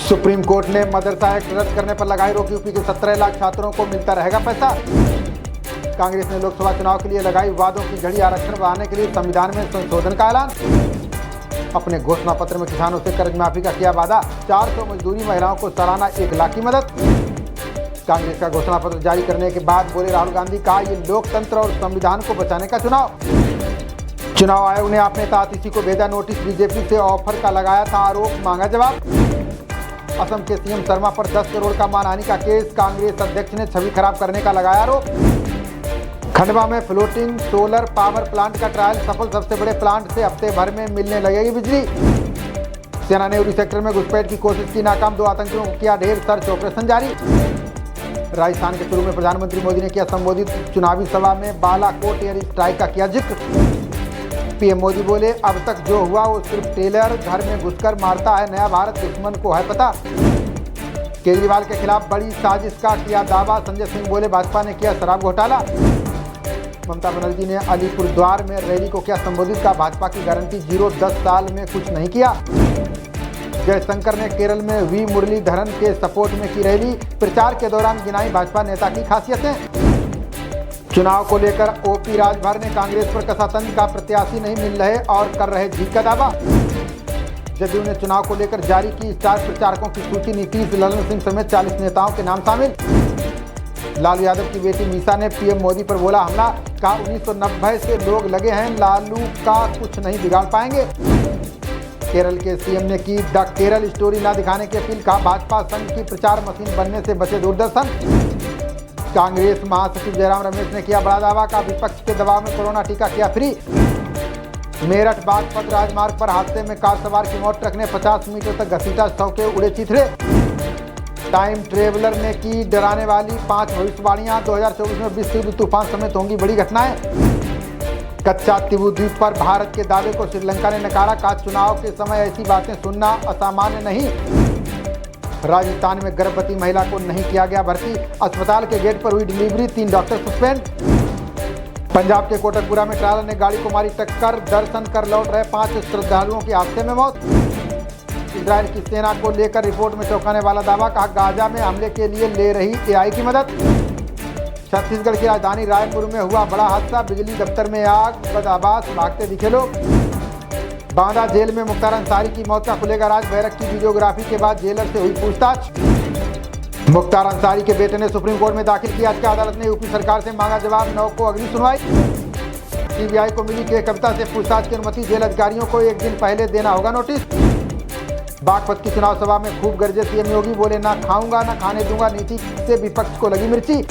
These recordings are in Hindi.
सुप्रीम कोर्ट ने मदरसा एक्ट रद्द करने पर लगाई रोक। यूपी के 17 लाख छात्रों को मिलता रहेगा पैसा। कांग्रेस ने लोकसभा चुनाव के लिए लगाई वादों की झड़ी। आरक्षण बढ़ाने के लिए संविधान में संशोधन का ऐलान। अपने घोषणा पत्र में किसानों से कर्ज माफी का किया वादा। 400 मजदूरी महिलाओं को सालाना 1 लाख की मदद। कांग्रेस का घोषणा पत्र जारी करने के बाद बोले राहुल गांधी, कहा ये लोकतंत्र और संविधान को बचाने का चुनाव आयोग ने अपने आतिशी को भेजा नोटिस। बीजेपी से ऑफर का लगाया था आरोप, मांगा जवाब। असम के सीएम शर्मा पर 10 करोड़ का मानहानि का केस। कांग्रेस अध्यक्ष ने छवि खराब करने का लगाया आरोप। खंडवा में फ्लोटिंग सोलर पावर प्लांट का ट्रायल सफल। सबसे बड़े प्लांट से हफ्ते भर में मिलने लगेगी बिजली। सेना ने उरी सेक्टर में घुसपैठ की कोशिश की नाकाम। 2 आतंकियों को किया ढेर। सर्च ऑपरेशन जारी। राजस्थान के चुरू में प्रधानमंत्री मोदी ने किया संबोधित। चुनावी सभा में बालाकोट एयर स्ट्राइक का किया जिक्र। पीएम मोदी बोले, अब तक जो हुआ वो सिर्फ टेलर घर में घुसकर मारता है, नया भारत दुश्मन को है पता। केजरीवाल के खिलाफ बड़ी साजिश का किया दावा। संजय सिंह बोले, भाजपा ने किया शराब घोटाला। ममता बनर्जी ने अलीपुरद्वार में रैली को किया संबोधित। का भाजपा की गारंटी 0-10 साल में कुछ नहीं किया। जयशंकर ने केरल में वी मुरलीधरन के सपोर्ट में की रैली। प्रचार के दौरान गिनाई भाजपा नेता की खासियतें। चुनाव को लेकर ओपी राजभर ने कांग्रेस पर कसा तंज। का प्रत्याशी नहीं मिल रहे और कर रहे जीत का दावा। जदयू ने चुनाव को लेकर जारी की स्टार प्रचारकों की सूची। नीतीश, ललन सिंह समेत 40 नेताओं के नाम शामिल। लालू यादव की बेटी मीसा ने पीएम मोदी पर बोला हमला। कहा 1990 से लोग लगे हैं, लालू का कुछ नहीं बिगाड़ पाएंगे। केरल के सीएम ने की द केरल स्टोरी न दिखाने की अपील। कहा भाजपा संघ की प्रचार मशीन बनने से बचे दूरदर्शन। कांग्रेस महासचिव जयराम रमेश ने किया बड़ा दावा। का विपक्ष के दबाव में कोरोना टीका किया फ्री। मेरठ बागपत राजमार्ग पर हादसे में कार सवार की मौत। ट्रक ने 50 मीटर तक घसीटा, 100 के उड़े चिथड़े। टाइम ट्रेवलर ने की डराने वाली 5 भविष्यवाणियां। 2024 में विश्व तूफान समेत होंगी बड़ी घटनाएं। कच्चा तिबू द्वीप पर भारत के दावे को श्रीलंका ने नकारा। कहा चुनाव के समय ऐसी बातें सुनना असामान्य नहीं। राजस्थान में गर्भवती महिला को नहीं किया गया भर्ती। अस्पताल के गेट पर हुई डिलीवरी। 3 doctor suspend. पंजाब के कोटकपुरा में ट्रायलर ने गाड़ी को मारी टक्कर। दर्शन कर लौट रहे 5 श्रद्धालुओं की हादसे में मौत। इजरायल की सेना को लेकर रिपोर्ट में चौंकाने वाला दावा। कहा गाजा में हमले के लिए ले रही एआई की मदद। छत्तीसगढ़ की राजधानी रायपुर में हुआ बड़ा हादसा। बिजली दफ्तर में आग, बदआबास भागते दिखे लोग। बांदा जेल में मुख्तार अंसारी की मौत का खुलेगा राज। बैरक की वीडियोग्राफी के बाद जेलर से हुई पूछताछ। मुख्तार अंसारी के बेटे ने सुप्रीम कोर्ट में दाखिल किया। याचिका। अदालत ने यूपी सरकार से मांगा जवाब। 9 को अगली सुनवाई। सीबीआई को मिली के कविता से पूछताछ की अनुमति। जेल अधिकारियों को 1 दिन पहले देना होगा नोटिस। बागपत की चुनाव सभा में खूब गरजे सीएम योगी। बोले ना खाऊंगा ना खाने दूंगा, नीति से विपक्ष को लगी मिर्ची।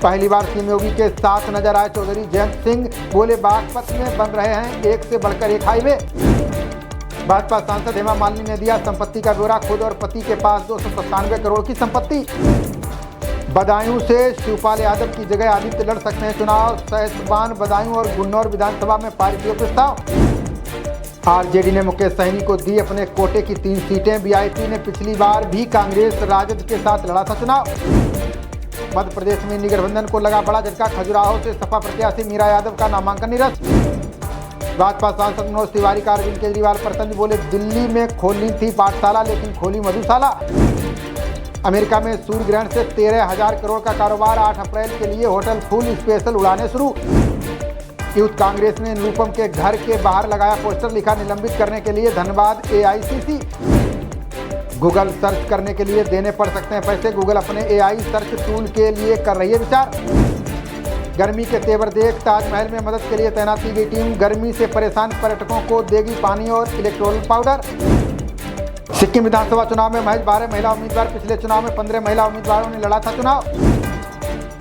पहली बार सीएम योगी के साथ नजर आए चौधरी जयंत सिंह। बोले बागपत में बन रहे हैं एक से बढ़कर एक हाईवे। भाजपा सांसद हेमा मालिनी ने दिया संपत्ति का ब्यौरा। खुद और पति के पास 297 करोड़ की संपत्ति। बदायूं से शिवपाल यादव की जगह आदित्य लड़ सकते हैं चुनाव। सहसवान, बदायूं और गुन्नौर विधानसभा में पारित हुए प्रस्ताव। आरजेडी ने मुकेश सहनी को दी अपने कोटे की 3 सीटें। बीआईपी ने पिछली बार भी कांग्रेस राजद के साथ लड़ा था चुनाव। मध्य प्रदेश में इंडी गठबंधन को लगा बड़ा झटका। खजुराहो से सपा प्रत्याशी मीरा यादव का नामांकन निरस्त। भाजपा सांसद मनोज तिवारी का अरविंद केजरीवाल पर तंज। बोले दिल्ली में खोलनी थी पाठशाला लेकिन खोली मधुशाला। अमेरिका में सूर्य ग्रहण से 13,000 करोड़ का कारोबार। 8 अप्रैल के लिए होटल फुल स्पेशल उड़ाने शुरू। यूथ कांग्रेस ने निरुपम के घर के बाहर लगाया पोस्टर। लिखा निलंबित करने के लिए धन्यवाद एआईसीसी। गूगल सर्च करने के लिए देने पड़ सकते हैं पैसे। गूगल अपने एआई सर्च टूल के लिए कर रही है विचार। गर्मी के तेवर देख ताजमहल में मदद के लिए तैनात की गई टीम। गर्मी से परेशान पर्यटकों को देगी पानी और इलेक्ट्रोल पाउडर। सिक्किम विधानसभा चुनाव में महज 12 महिला उम्मीदवार। पिछले चुनाव में 15 महिला उम्मीदवारों ने लड़ा था चुनाव।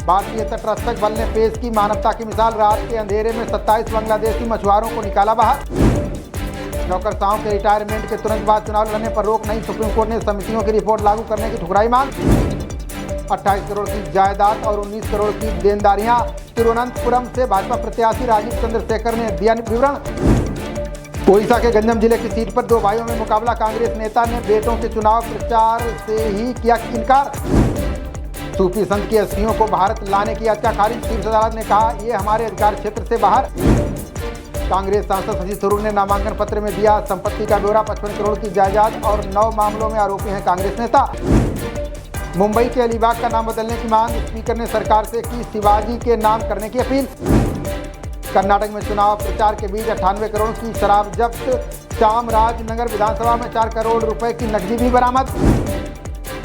भारतीय तटरक्षक बल ने पेश की मानवता की मिसाल। रात के अंधेरे में 27 बांग्लादेशी मछुआरों को निकाला बाहर। नौकरशाहों के रिटायरमेंट के तुरंत बाद चुनाव लड़ने पर रोक नहीं। सुप्रीम कोर्ट ने समितियों की रिपोर्ट लागू करने की ठुकराई मांग। 28 करोड़ की जायदाद और 19 करोड़ की देनदारियां। तिरुवनंतपुरम से भाजपा प्रत्याशी राजीव चंद्रशेखर ने दिया विवरण। ओडिशा के गंजम जिले की सीट पर 2 भाइयों में मुकाबला। कांग्रेस नेता ने बेटों के चुनाव प्रचार से ही किया इनकार। सूफी संत की अस्थियों को भारत लाने की याचिका खारिज। शीर्ष अदालत ने कहा ये हमारे अधिकार क्षेत्र से बाहर। कांग्रेस सांसद शशि थरूर ने नामांकन पत्र में दिया संपत्ति का ब्यौरा। 55 करोड़ की जायदाद और 9 मामलों में आरोपी हैं कांग्रेस नेता। मुंबई के अलीबाग का नाम बदलने की मांग, स्पीकर ने सरकार से की शिवाजी के नाम करने की अपील। कर्नाटक में चुनाव प्रचार के बीच 98 करोड़ की शराब जब्त। चामराजनगर विधानसभा में 4 करोड़ रुपए की नकदी भी बरामद।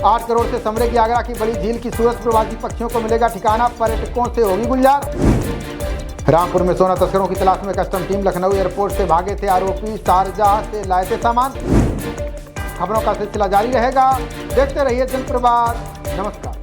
8 करोड़ से समरेगी आगरा की बड़ी झील की सूरत। प्रवासी पक्षियों को मिलेगा ठिकाना, पर्यटकों से होगी गुलजार। रामपुर में सोना तस्करों की तलाश में कस्टम टीम। लखनऊ एयरपोर्ट से भागे थे आरोपी, शारजाह से लाए थे सामान। खबरों का सिलसिला जारी रहेगा, देखते रहिए जनप्रवाद। नमस्कार।